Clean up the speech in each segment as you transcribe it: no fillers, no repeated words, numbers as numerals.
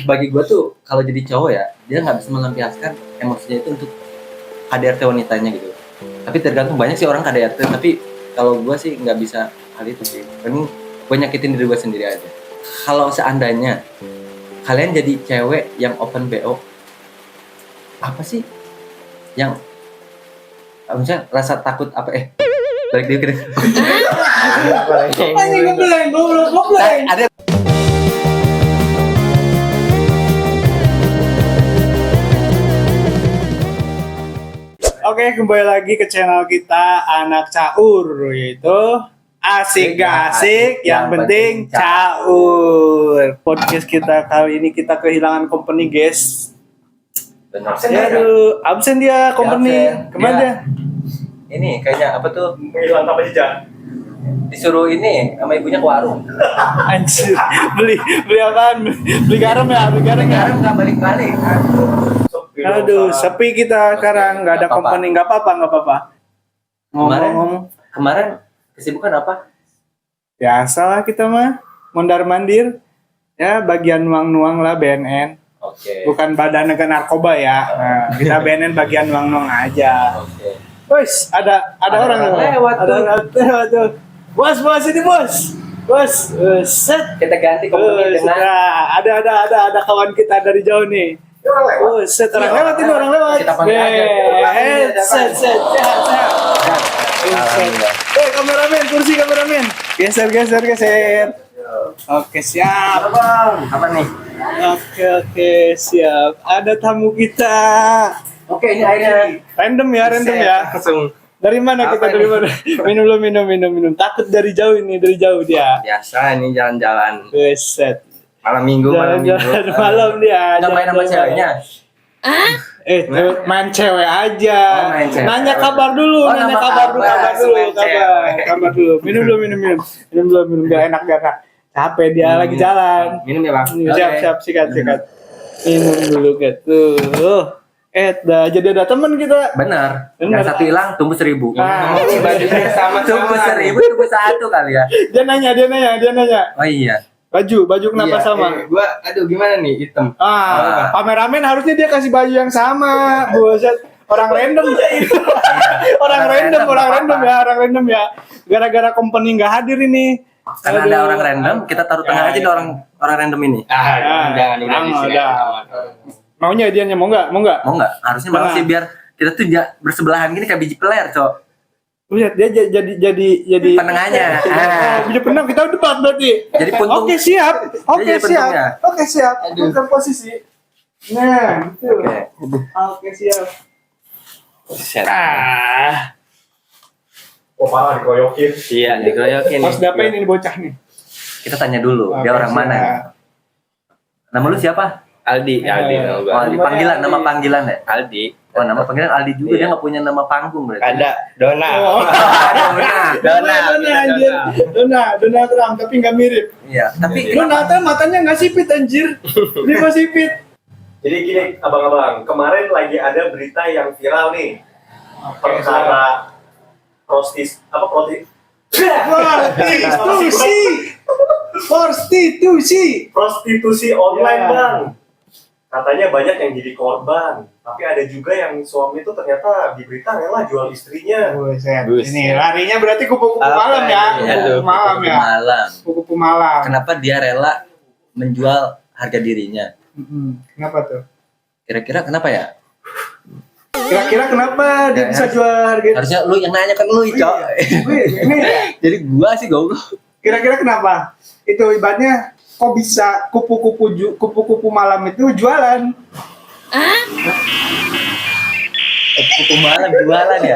bagi gue tuh kalau jadi cowok ya, dia nggak bisa melampiaskan emosinya itu untuk KDRT wanitanya gitu. Tapi tergantung, banyak sih orang KDRT, tapi kalau gue sih nggak bisa hal itu sih. Mending gue nyakitin diri gue sendiri aja. Kalau seandainya kalian jadi cewek yang open BO, apa sih yang misalnya rasa takut apa balik dikit. Ada Oke, kembali lagi ke channel kita Anak Caur, yaitu asik gak asik, yang penting caur. Podcast kita kali ini kita kehilangan company, guys. Absen dia company. Kemana dia? Ini kayaknya apa tuh? Menghilang tanpa jejak. Disuruh ini sama ibunya ke warung. Anjir, beli apaan? Beli garam ya, Sekarang nggak balik-balik. Aduh, sepi kita sekarang, nggak ada Nggak company, nggak apa-apa. Kemarin kesibukan apa? Biasalah kita mah, mondar-mandir, ya bagian nuang-nuang lah BNN. Oke. Bukan badan negara narkoba ya. Nah, kita BNN bagian nuang-nuang aja. Oke. Bos, ada orang lewat tuh. Ada orang lewat tuh. Bos ini bos. Set. Kita ganti company dengan Ada kawan kita dari jauh nih. Set, orang lewat ini, orang lewat. Kita panggil aja. Set. Kameramen, kursi kameramen. Geser. Oke, siap. Apa nih? Oke, siap. Ada tamu kita. Oke, ini airnya. Random ya. Langsung. Dari mana kita? Dari mana? Minum. Takut dari jauh dia. Biasa ini jalan-jalan. Set. Malam minggu. Jalan malam dia. Nggak main sama ceweknya? Main cewek aja. Oh, main cewek. Nanya kabar dulu. Kabar dulu. Minum dulu. Biar enak. Capek dia lagi jalan. Minum ya, Bang. Siap. Sikat. Minum dulu gitu. Jadi ada teman kita. Benar. Yang satu hilang tumbuh 1000. Ini bajunya sama tumbuh 1000 tumbuh 1 kali ya. Dia nanya. Oh iya. Baju kenapa sama? Gua gimana nih, hitam. Kameramen harusnya dia kasih baju yang sama. Buset, orang random orang random ya. Gara-gara company nggak hadir ini. Karena ada orang random, kita taruh tengah aja di orang random ini. Jangan udah di sini. Maunya dianya mau nggak? Mau nggak? Harusnya mau sih, biar kita tuh bersebelahan gini kayak biji peler, Cok. Lihat dia jadi penengahnya. Biji peneng, kita debat berarti. Jadi puntung. Oke, siap. Aduh. Bukan posisi. Nah, itu. Oke, siap. Parah dikeroyokin. Iya, dikeroyokin. Harus diapain ini bocah nih? Kita tanya dulu, dia orang mana? Nama lu siapa? Aldi. Nama panggilan ya? Aldi. Oh, nama panggilan Aldi juga, dia nggak punya nama panggung berarti. Ada Dona. Dona Trump, tapi nggak mirip. Iya, tapi Dona Trump matanya nggak sipit anjir. Dia nggak sipit. Jadi gini, abang-abang, kemarin lagi ada berita yang viral nih. Perkara prostitusi online, Bang. Katanya banyak yang jadi korban, tapi ada juga yang suami itu ternyata di berita rela jual istrinya. Ini larinya berarti kupu-kupu malam ya. Kupu-kupu malam. Kenapa dia rela menjual harga dirinya? Kenapa tuh? Kira-kira kenapa ya? Kira-kira kenapa dia bisa jual harga? Harusnya lu yang nanya kan lu, Cok. Jadi gua sih goblok. Kira-kira kenapa? Itu ibaratnya kok bisa kupu-kupu malam itu jualan? Kupu malam jualan ya?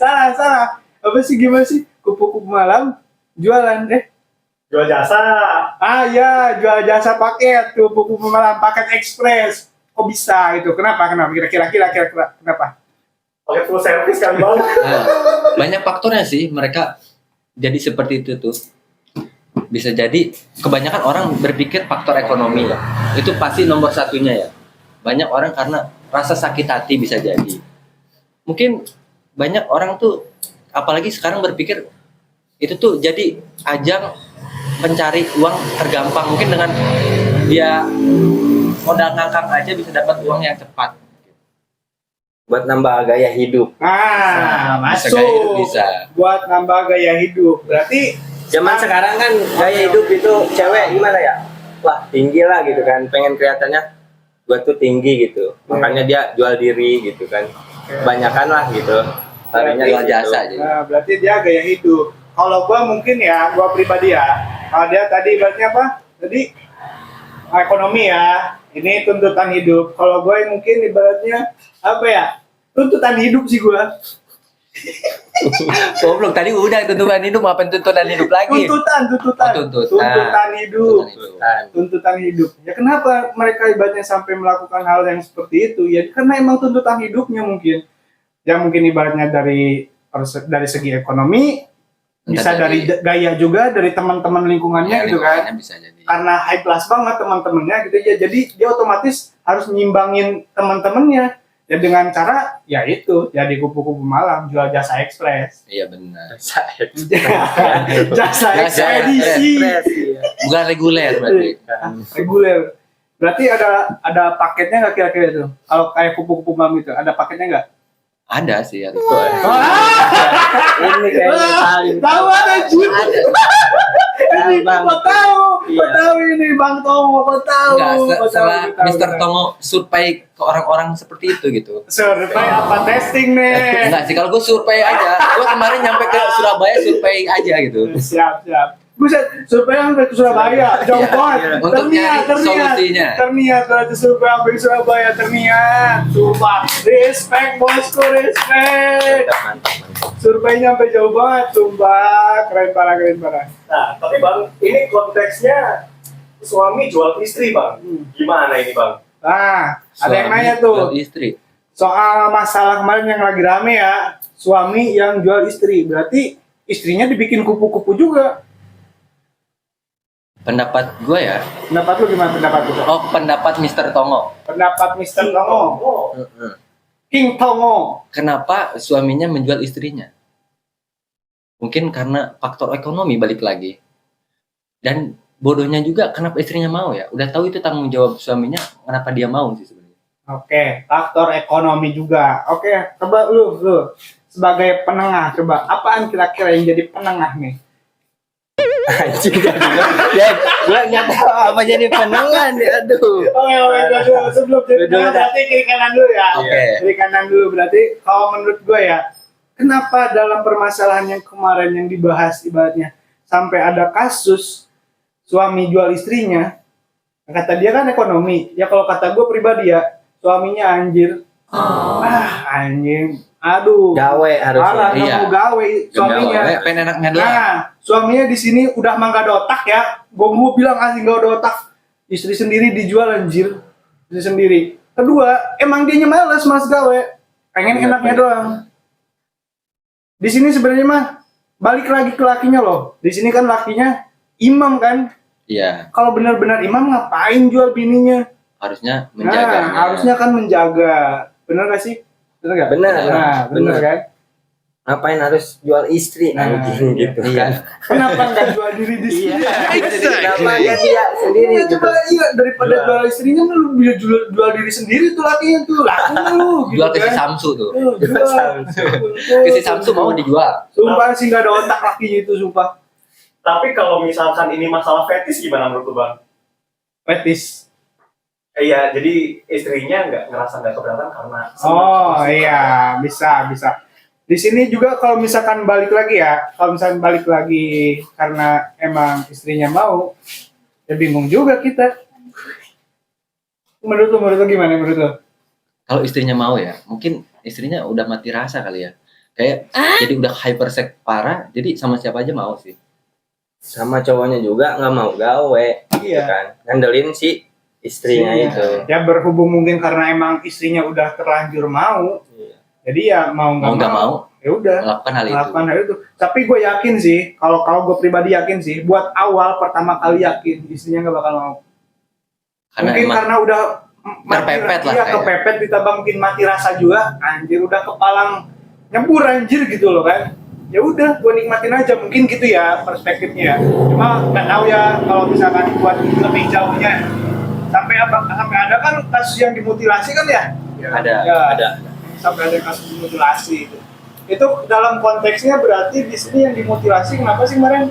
Salah. Apa sih, gimana sih? Kupu-kupu malam jualan Jual jasa. Ya, jual jasa paket, kupu-kupu malam paket ekspres. Kok bisa itu? Kenapa? Kira-kira kenapa? Paket full service kan, Bang. Banyak faktornya sih mereka jadi seperti itu tuh. Bisa jadi kebanyakan orang berpikir faktor ekonomi ya. Itu pasti nomor satunya ya. Banyak orang karena rasa sakit hati bisa jadi. Mungkin banyak orang tuh apalagi sekarang berpikir itu tuh jadi ajang pencari uang tergampang. Mungkin dengan dia modal ngangkang aja bisa dapat uang yang cepat. Buat nambah gaya hidup. Nah, Bisa masuk. gaya hidup bisa. Buat nambah gaya hidup. Berarti Zaman sekarang kan gaya hidup itu cewek gimana ya? Wah, tinggi lah gitu kan. Pengen kelihatannya gua tuh tinggi gitu. Makanya dia jual diri gitu kan. Banyakan lah gitu. Larinya Jual gitu. jasa aja. Nah, berarti dia gaya hidup. Kalau gua mungkin ya, gua pribadi ya. Kalau dia tadi ibaratnya apa? Tadi ekonomi ya. Ini tuntutan hidup. Kalau gua mungkin ibaratnya apa ya? Tuntutan hidup sih gua. Goblok, tadi udah tuntutan hidup, apa tuntutan hidup lagi? Tuntutan. Oh, tuntutan. Tuntutan hidup. Tuntutan hidup. Tuntutan hidup. Ya kenapa mereka ibaratnya sampai melakukan hal yang seperti itu? Ya karena emang tuntutan hidupnya mungkin. Ya mungkin ibaratnya dari segi ekonomi, bisa Entah dari gaya juga, dari teman-teman lingkungannya Ya, gitu kan. lingkungannya bisa jadi. Karena high class banget teman-temannya gitu ya. Jadi dia otomatis harus nyimbangin teman-temannya. Ya dengan cara ya itu jadi kupu-kupu malam jual jasa ekspres. Iya benar. Jasa ekspedisi. Bukan reguler berarti. Reguler. Berarti ada paketnya nggak kira-kira itu? Kalau kayak kupu-kupu malam itu ada paketnya nggak? Ada sih ya. Ini kayaknya paling Tahu ada Jun. Ini Bang. kau tahu, Iya. kau tahu ini Bang Tomo, kau tahu. Enggak, Kau tahu, setelah kau tahu, Mr. kau tahu. Tongo survei ke orang-orang seperti itu gitu. Survei apa testing nih? Enggak sih, kalau gue survei aja. Gue kemarin nyampe ke Surabaya survei aja gitu. Siap. Buset, survei sampai ke Surabaya, jauh Iya, banget. iya. Untuk nyari solusinya. Terniat berarti survei sampai ke Surabaya, terniat. Sumpah, respect bosku, respect. mantap. Surveinya sampai jauh banget, sumpah, keren parah. Nah, tapi Bang, ini konteksnya suami jual istri, Bang. Gimana ini, Bang? Nah, ada yang Suami nanya tuh jual istri. soal masalah kemarin yang lagi rame ya, suami yang jual istri, berarti istrinya dibikin kupu-kupu juga. Pendapat gue ya. Pendapat lu gimana pendapat lu? Oh, pendapat Mr. Tongo. Pendapat Mr. Tongo, Oh, King Tongo. Kenapa suaminya menjual istrinya? Mungkin karena faktor ekonomi balik lagi. Dan bodohnya juga kenapa istrinya mau ya? Udah tahu itu tanggung jawab suaminya, kenapa dia mau sih sebenarnya? Oke, faktor ekonomi juga. Oke, coba lu sebagai penengah, coba apaan kira-kira yang jadi penengah nih? Anjing gue nggak tahu apa jadi penengan ya, aduh. Oke, sebelum jadi Dulu, penengah berarti kiri kanan dulu ya. Oke. Kiri kanan dulu berarti kalau menurut gue ya, kenapa dalam permasalahan yang kemarin yang dibahas ibaratnya sampai ada kasus suami jual istrinya, kata dia kan ekonomi. Ya kalau kata gue pribadi ya, suaminya anjir. Anjing. Aduh. Gawe harusnya. Parah, nggak Iya. mau gawe suaminya. Pengen enaknya doang. Nah, suaminya di sini udah mah nggak ada otak ya. Gue bilang asli nggak ada otak. Istri sendiri dijual anjir. Istri sendiri. Kedua, emang dia males mas gawe. Pengen enaknya doang. Di sini sebenarnya mah balik lagi ke lakinya loh. Di sini kan lakinya imam kan. Iya, Kalau benar-benar imam ngapain jual bininya? harusnya menjaga. Nah, harusnya kan menjaga. Bener gak sih? Bener gak? Bener. Nah, bener kan? Ngapain harus jual istri Nah, anjing iya. gitu Iya. kan. Kenapa nggak jual diri di sini? Kenapa ya dia sendiri Iya, gitu. coba iya daripada jual istrinya lu bisa jual diri sendiri tuh lakinya tuh laku lu gitu Jual ke si kan. Samsu tuh. Jual. Ke si Samsu mau dijual. Sumpah sih nggak ada otak lakinya itu sumpah. tapi kalau misalkan ini masalah fetis gimana menurut lu, Bang? Fetis. Iya, jadi istrinya ngerasa nggak keberatan karena Oh iya bisa. Di sini juga kalau misalkan balik lagi ya, karena emang istrinya mau, ya bingung juga kita. Menurut lu gimana menurut lu? Kalau istrinya mau ya, mungkin istrinya udah mati rasa kali ya. Kayak jadi udah hypersex parah, jadi sama siapa aja mau sih. Sama cowoknya juga nggak mau gawe gitu Iya. kan. Ngandelin si istrinya Iya. itu. Ya berhubung mungkin karena emang istrinya udah terlanjur mau, Iya. jadi ya mau Mau nggak mau, ya udah melakukan hal itu. melakukan hal itu. Tapi gue yakin sih, kalau gue pribadi yakin sih, buat awal pertama kali yakin istrinya nggak bakal mau. Karena Mungkin emang karena udah terpepet lah iya, kayaknya. kepepet ditambah mungkin mati rasa juga, anjir udah kepalang nyebur anjir gitu loh kan. ya udah gue nikmatin aja, mungkin gitu ya perspektifnya. Cuma nggak tahu ya kalau misalkan buat lebih jauhnya sampai ada kan kasus yang dimutilasi kan ya. Ada. Ya, Ada. sampai ada kasus mutilasi itu dalam konteksnya berarti di sini yang dimutilasi kenapa sih kemarin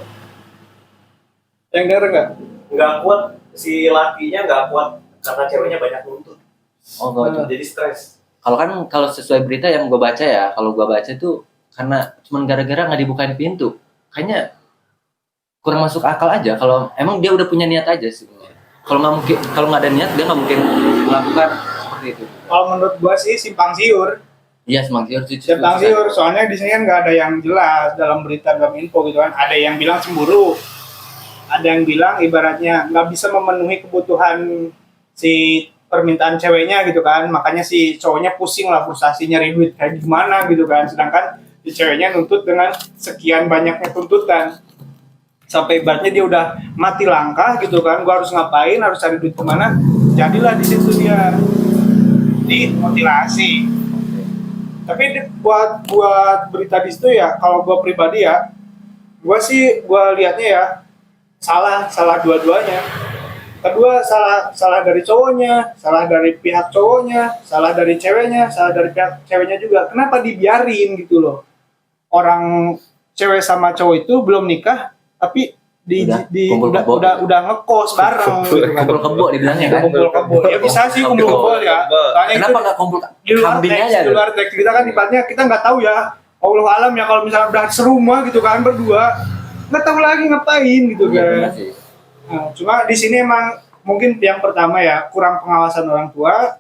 yang denger Nggak kuat, si lakinya nggak kuat karena ceweknya banyak nuntut. Oh, gak Jadi stres. kalau sesuai berita yang gue baca ya, kalau gue baca tuh karena cuman gara-gara nggak dibukain pintu, kayaknya kurang masuk akal aja. Kalau emang dia udah punya niat aja sih. Kalau nggak ada niat dia nggak mungkin melakukan seperti itu. kalau menurut gua sih simpang siur. Iya, semangat Simpang siur, soalnya di sini kan nggak ada yang jelas dalam berita, dalam info gitu kan. Ada yang bilang cemburu, ada yang bilang ibaratnya nggak bisa memenuhi kebutuhan si permintaan ceweknya gitu kan, makanya si cowoknya pusing lah, frustasi nyari duit kayak gimana gitu kan, sedangkan si ceweknya nuntut dengan sekian banyaknya tuntutan sampai ibaratnya dia udah mati langkah gitu kan, gua harus ngapain, harus cari duit kemana, jadilah di situ dia dimutilasi. Tapi buat berita di situ ya, kalau gue pribadi ya, gue lihatnya ya salah dua-duanya. Kedua salah dari cowoknya, salah dari pihak cowoknya, salah dari ceweknya, salah dari pihak ceweknya juga. Kenapa dibiarin gitu loh? Orang cewek sama cowok itu belum nikah, tapi udah ngekos bareng gitu kan. kumpul kebo dibilangnya kan. Kumpul kebo ya bisa sih kumpul kebo ya. Soalnya Kenapa itu nggak kumpul di luar kambing teks, aja di tuh? luar teks kita kan ibaratnya kita nggak tahu ya. Allah alam ya kalau misalnya udah serumah gitu kan berdua nggak tahu lagi ngapain gitu Iya, kan. benar sih. Nah, cuma di sini emang mungkin yang pertama ya kurang pengawasan orang tua.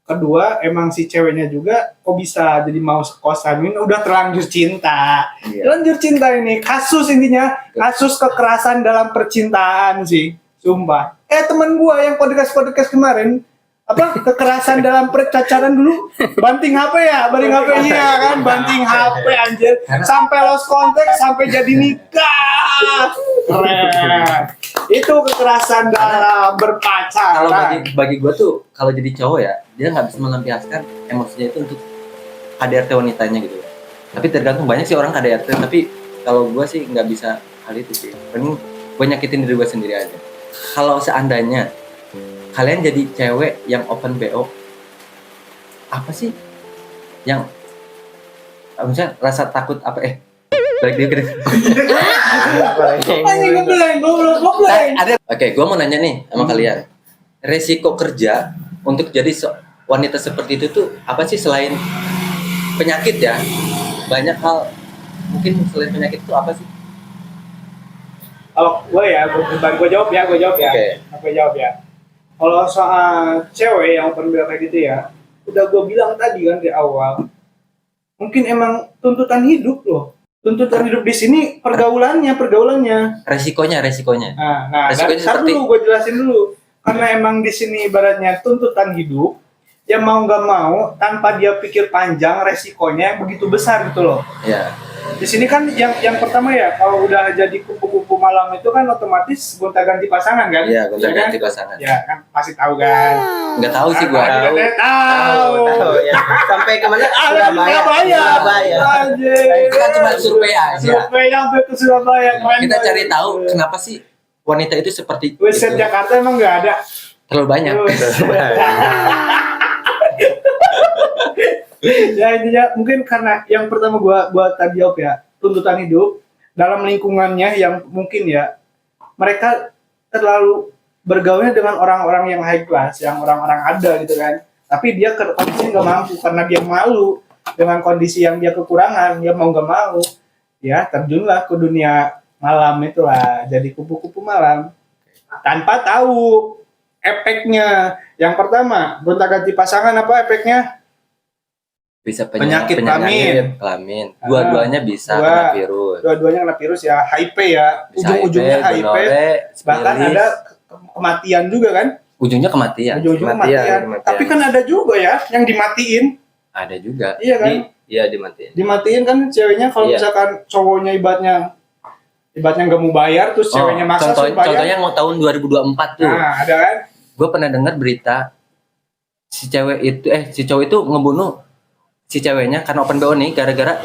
Kedua emang si ceweknya juga kok bisa jadi mau sekosan, ini udah terlanjur cinta. Iya. Terlanjur cinta ini kasus intinya kasus kekerasan dalam percintaan sih, sumpah. Temen gua yang podcast kemarin apa kekerasan dalam percacaran dulu banting HP ya, banting HP iya kan, banting HP anjir sampai lost contact sampai jadi nikah. Keren. Itu kekerasan dalam berpacaran. Kalau bagi gue tuh kalau jadi cowok ya dia nggak bisa melampiaskan emosinya itu untuk KDRT wanitanya gitu. Tapi tergantung, banyak sih orang KDRT, tapi kalau gue sih nggak bisa hal itu sih. Mending gue nyakitin diri gue sendiri aja. Kalau seandainya kalian jadi cewek yang open BO, apa sih yang misalnya rasa takut apa balik dia ke Oke, gue mau nanya nih sama kalian, resiko kerja untuk jadi wanita seperti itu tuh apa sih selain penyakit ya? Banyak hal, mungkin selain penyakit itu apa sih? Kalau gue jawab ya. Oke. Aku jawab ya. Kalau soal cewek yang open BO kayak gitu ya, udah gue bilang tadi kan di awal, mungkin emang tuntutan hidup loh. Tuntutan hidup di sini pergaulannya. Resikonya. Nah, Resikonya ntar seperti- dulu gue jelasin dulu. Karena emang di sini ibaratnya tuntutan hidup, ya mau nggak mau tanpa dia pikir panjang resikonya begitu besar gitu loh. Ya. Di sini kan yang pertama ya, kalau udah jadi kupu-kupu malam itu kan otomatis gonta-ganti pasangan kan? Iya, gonta-ganti Ya kan? pasangan. Ya kan pasti tahu kan. Nggak tahu sih gue. Tahu. ya. Sampai kemana? Surabaya. Anjir. Kita cuma survei aja. Survei sampai ke Surabaya. Keren Kita cari banget. tahu kenapa sih wanita itu seperti Website itu. Jakarta emang nggak ada. Terlalu banyak. Ya intinya mungkin karena yang pertama gua tadi jawab ya, tuntutan hidup dalam lingkungannya yang mungkin ya mereka terlalu bergaulnya dengan orang-orang yang high class, yang orang-orang ada gitu kan. Tapi dia kondisi nggak mampu karena dia malu dengan kondisi yang dia kekurangan, dia mau nggak mau ya terjunlah ke dunia malam itulah, jadi kupu-kupu malam tanpa tahu efeknya. Yang pertama gonta-ganti pasangan, apa efeknya? Bisa Penyakit kelamin. Dua-duanya bisa Dua. kena virus. Dua-duanya kena virus ya, HIV ya, Bisa ujung-ujungnya HIV, gonore, bahkan sipilis. ada kematian juga kan, Ujungnya kematian. ujung-ujungnya kematian. kematian. Tapi kan ada juga ya yang dimatiin, Ada juga. iya kan? Iya dimatiin. Dimatiin kan ceweknya kalau Iya. misalkan cowoknya ibatnya nggak mau bayar, terus ceweknya maksa suruh bayar. Contohnya mau tahun 2024 tuh. Nah, ada kan? Gue pernah dengar berita si cowok itu ngebunuh si ceweknya karena open BO nih gara-gara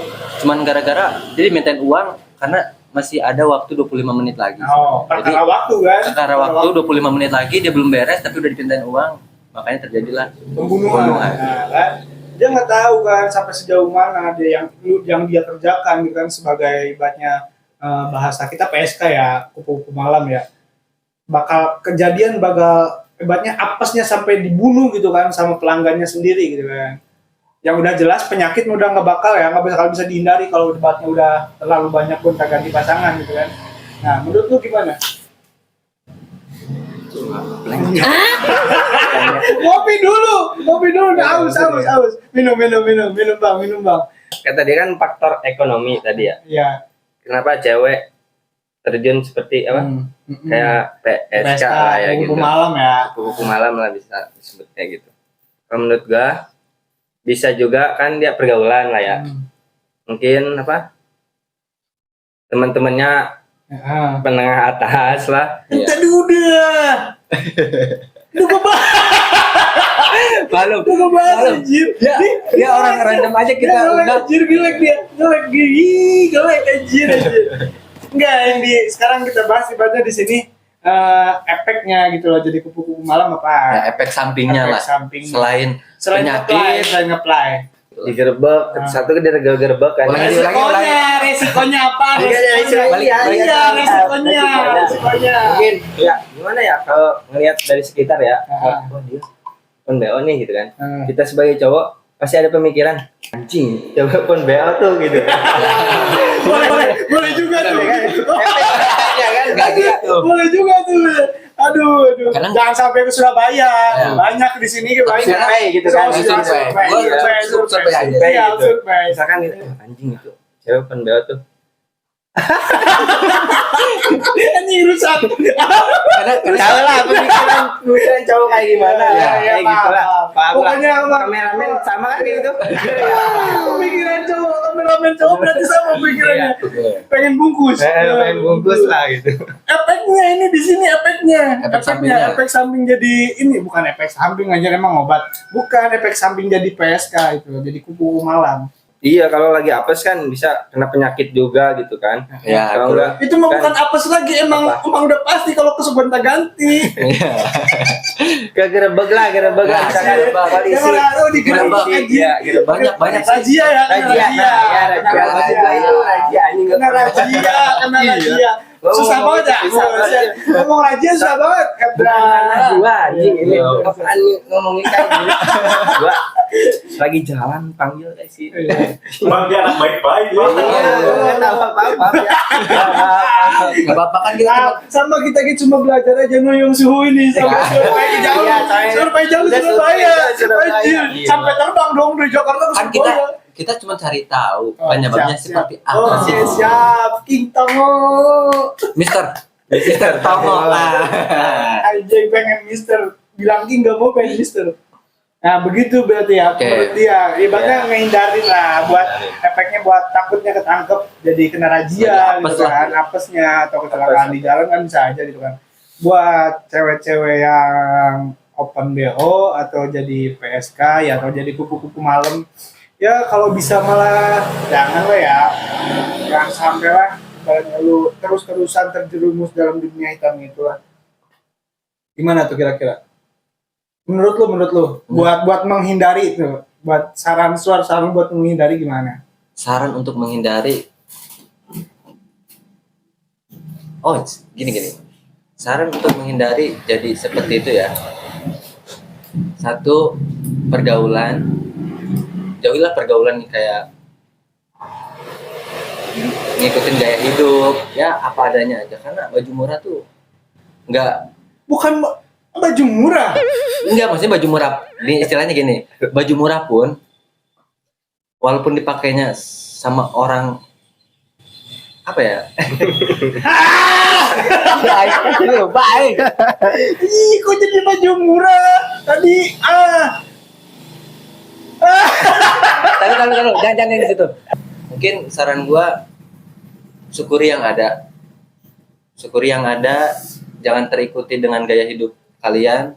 dia dimintain uang karena masih ada waktu 25 menit lagi. Oh, Jadi perkara waktu kan? karena waktu 25 menit lagi dia belum beres tapi udah dimintain uang, makanya terjadilah Pembunuhan. Pembunuhan. Nah, kan? Dia nggak tahu kan sampai sejauh mana dia yang dia kerjakan gitu kan sebagai ibaratnya bahasa kita PSK ya, kupu-kupu malam ya. Bakal ibaratnya apesnya sampai dibunuh gitu kan sama pelanggannya sendiri gitu kan. Yang udah jelas penyakit udah nggak bakal bisa dihindari kalau debatnya udah terlalu banyak gonta-ganti pasangan gitu kan. Nah, menurut lu gimana? Ngopi dulu, aus. Minum bang. Kata dia kan faktor ekonomi tadi ya. Iya. Kenapa cewek terjun seperti apa? Kayak PSK lah ya gitu. Malam ya. Kupu-kupu malam lah bisa disebutnya gitu. Kalau menurut gua bisa juga kan dia pergaulan lah ya. Mungkin apa? Teman-temannya penengah atas lah. Tadi udah. Lu Malu. anjir. Dia orang random aja kita udah. Anjir gelek dia. Gelek anjir. Enggak, yang sekarang kita bahas ibaratnya di sini efeknya gitu loh jadi kupu-kupu malam apa? Ya, efek sampingnya lah. Selain penyakit, selain nge-play. Digerebek, satu dia gerebek kan. Resikonya apa? Resikonya. Mungkin ya gimana ya kalau ngelihat dari sekitar ya, oh dia pon BO nih gitu kan. Kita sebagai cowok pasti ada pemikiran anjing, coba pon BO tuh gitu. boleh juga tuh. Ya kan enggak gitu. Boleh juga tuh. Aduh. Kadang- Jangan sampai ke Surabaya. Ya. Banyak di sini banyak. Survei gitu kan. Survei. Misalkan gitu, anjing itu cewek pon BO tuh. Anjing rusak. Tahu lah pemikiran cowok kayak gimana Ya, ya, kayak gitu lah. Paham lah. Pokoknya Kameramen sama kan gitu. pemikiran cowok berarti sama pikirannya. Pengen bungkus. Pengen bungkus lah gitu. Efeknya ini di sini efeknya. Efek sampingnya. Efek samping jadi ini bukan efek samping aja emang obat. Bukan efek samping jadi PSK itu, jadi kupu malam. Iya, kalau lagi apes kan bisa kena penyakit juga gitu kan. Ya, Kalau enggak Itu mah kan bukan apes lagi emang udah pasti kalau kesuburan ganti. kegerebek lah misalkan polisi. Digerebek Polisi, aja. ya, gerebek. banyak Razia ya. Razia, itu razia anjing. Kena razia. Susah banget ya. Ngomong razia susah banget. Gua anjing ini apaan nih ngomongin kayak gini. Gua lagi jalan panggil sih. Bang dia anak baik-baik bang. Enggak tahu apa-apa ya. Nggak apa-apa kan kita cuma Sama kita cuma belajar aja noyong suhu ini sampai survei jauh. Iya, saya- Survei jauh udah Surabaya. Surabaya. Anjir, Iya. sampai terbang dong dari Jakarta ke kan Surabaya. kita cuma cari tahu Oh, penyebabnya siap, seperti siap. apa sih. Oke, siap. King Tongo. Mister Tomo lah. Anjing pengen Mister. Bilang King gak mau pengen Mister. Nah begitu berarti ya, Oke. menurut dia. Ibaratnya Ya. ngehindarin lah buat efeknya buat takutnya ketangkep jadi kena razia Jadi apes gitu lah. kan, apesnya atau kecelakaan di jalan kan bisa aja gitu kan. Buat cewek-cewek yang open BO atau jadi PSK ya atau jadi kupu-kupu malam ya kalau bisa malah jangan lah ya, jangan sampai lah ibaratnya lu terus-terusan terjerumus dalam dunia hitam itu lah. Gimana tuh kira-kira? Menurut lu buat menghindari itu, buat saran buat menghindari gimana? Saran untuk menghindari. Oh, gini. Saran untuk menghindari jadi seperti itu ya. Satu, pergaulan. Jauhilah pergaulan nih kayak ngikutin gaya hidup, ya apa adanya aja. Karena baju murah tuh Bukan baju murah. enggak, maksudnya baju murah. Ini istilahnya gini, baju murah pun walaupun dipakainya sama orang apa ya? Baik. Ih, kok jadi baju murah tadi? Tahu, jangan di situ. Mungkin saran gua syukuri yang ada. Syukuri yang ada, jangan terikuti dengan gaya hidup kalian.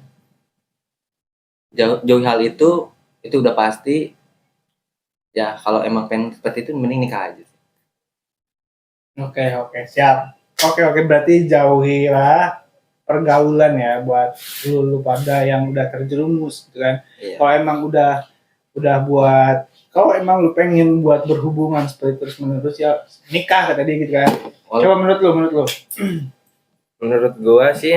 Jauhi hal itu udah pasti. ya kalau emang pengen seperti itu mending nikah aja. Oke, siap. Oke, berarti jauhilah pergaulan ya buat lu pada yang udah terjerumus gitu kan. Iya. Kalau emang udah kalau emang lu pengen buat berhubungan seperti terus menerus ya nikah kata dia gitu kan. Coba menurut lu. Menurut gua sih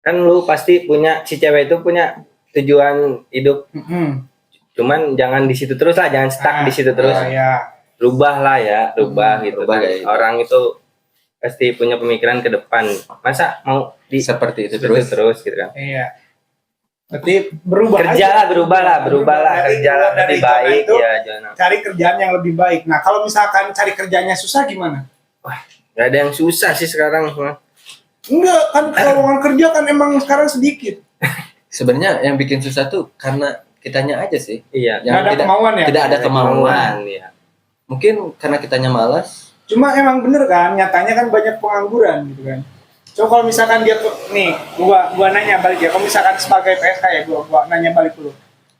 kan lu pasti punya, si cewek itu punya tujuan hidup, cuman jangan di situ terus lah, jangan stuck di situ terus. Ya. Rubah lah ya, rubah gitu rubah kan. kayak gitu. Orang itu pasti punya pemikiran ke depan, masa mau di Seperti itu terus terus. gitu kan. Iya. Berarti berubah Kerja aja. lah, berubah lah, Dari kerja lah dari lebih zona baik itu, ya, jangan. Cari kerjaan yang lebih baik. Nah, kalau misalkan cari kerjanya susah gimana? Gak ada yang susah sih sekarang. Enggak, kan lowongan kerja kan emang sekarang sedikit. Sebenarnya yang bikin susah tuh karena kitanya aja sih. Iya, Yang Nggak ada tidak, kemauan ya? tidak ada kemauan. ya. Mungkin karena kitanya malas. Cuma emang bener kan, nyatanya kan banyak pengangguran gitu kan. Coba kalau misalkan dia nih, gua nanya balik ya, kalau misalkan sebagai PSK ya, gua nanya balik dulu.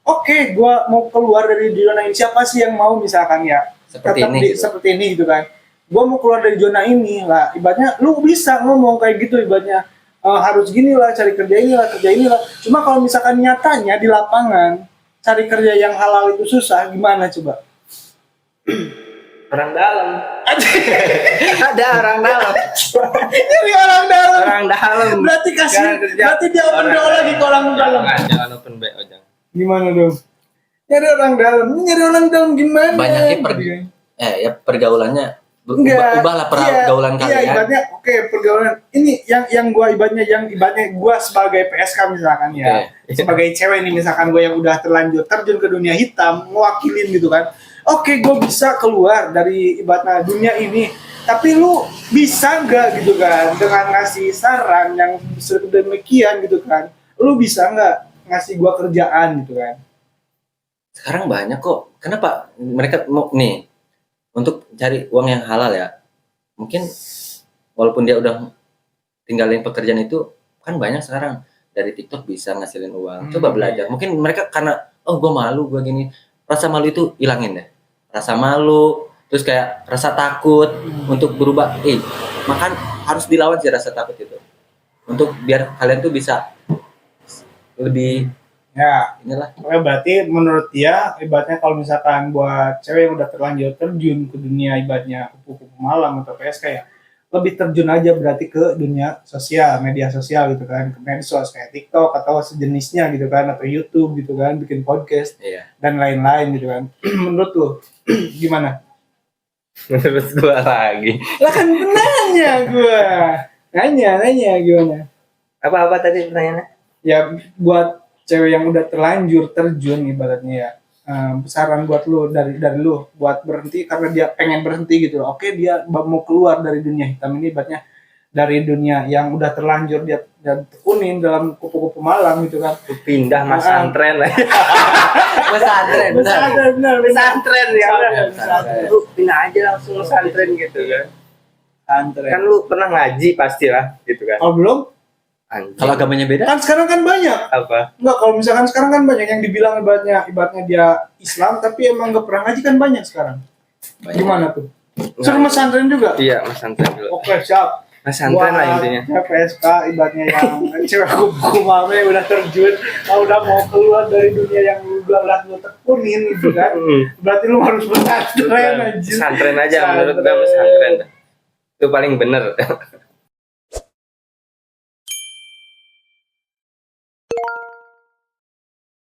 Oke, gua mau keluar dari zona ini, siapa sih yang mau misalkan ya Seperti tetap ini, gitu. seperti ini gitu kan. Gua mau keluar dari zona ini lah, ibaratnya lu bisa ngomong kayak gitu, ibaratnya harus gini lah, cari kerja inilah. Cuma kalau misalkan nyatanya di lapangan cari kerja yang halal itu susah, gimana coba? Orang dalam. Ada orang dalam. Jadi orang dalam. Orang dalam. Berarti Sekarang kerja. berarti dia open Orang BO lagi ke orang dalam. Jangan open BO, jangan. Gimana dong? Nyari orang dalam. Nyari orang dalam gimana? Banyaknya ya pergaulannya ubahlah pergaulan Iya, kalian. ibaratnya oke, pergaulan. Ini yang gua ibaratnya gua sebagai PSK misalkan ya. Sebagai cewek nih misalkan gua yang udah terlanjur terjun ke dunia hitam, mewakilin gitu kan. Oke, gue bisa keluar dari ibaratnya dunia ini, tapi lu bisa nggak gitu kan dengan ngasih saran yang sedemikian gitu kan, lu bisa nggak ngasih gue kerjaan gitu kan? Sekarang banyak kok. Kenapa mereka mau nih untuk cari uang yang halal ya? Mungkin walaupun dia udah tinggalin pekerjaan itu, kan banyak sekarang dari TikTok bisa ngasilin uang. Coba belajar. Mungkin mereka karena gue malu, gue gini. Rasa malu itu hilangin deh. Rasa malu, terus kayak rasa takut untuk berubah. Makan harus dilawan sih rasa takut itu. Untuk biar kalian tuh bisa lebih Ya, inilah. berarti menurut dia ibaratnya kalau misalkan buat cewek yang udah terlanjur terjun ke dunia ibaratnya kupu-kupu malam atau PSK ya, lebih terjun aja berarti ke dunia sosial, media sosial gitu kan, ke medsos kayak TikTok atau sejenisnya gitu kan, atau YouTube gitu kan, bikin podcast dan lain-lain gitu kan. Menurut lo gimana? Menurut gua lagi. Lah kan nanya gua. Nanya gimana? Apa tadi pertanyaannya? Ya buat cewek yang udah terlanjur terjun ibaratnya ya. Saran buat lu dari lu buat berhenti karena dia pengen berhenti gitu loh. Oke, dia mau keluar dari dunia hitam ini ibaratnya dari dunia yang udah terlanjur dia tekunin dalam kupu-kupu malam gitu kan. Pindah pesantren lah. Pesantren. Pesantren ya. Pesantren. Lu pindah aja langsung pesantren gitu kan. Pesantren. Kan lu pernah ngaji pastilah gitu kan. Oh belum? Anjing. Kalau agamanya beda? Kan sekarang kan banyak. Apa? Enggak, kalau misalkan sekarang kan banyak yang dibilang ibaratnya dia Islam tapi emang gak pernah ngaji kan banyak sekarang. Gimana tuh? Suruh pesantren juga? Iya, pesantren dulu. Oke, siap. Pesantren lah intinya. Ya, PSK ibaratnya yang cewek kupu mame udah terjun, udah mau keluar dari dunia yang lu tekunin gitu kan. Berarti lu harus pesantren aja. Pesantren aja menurut gua, pesantren. Itu paling bener.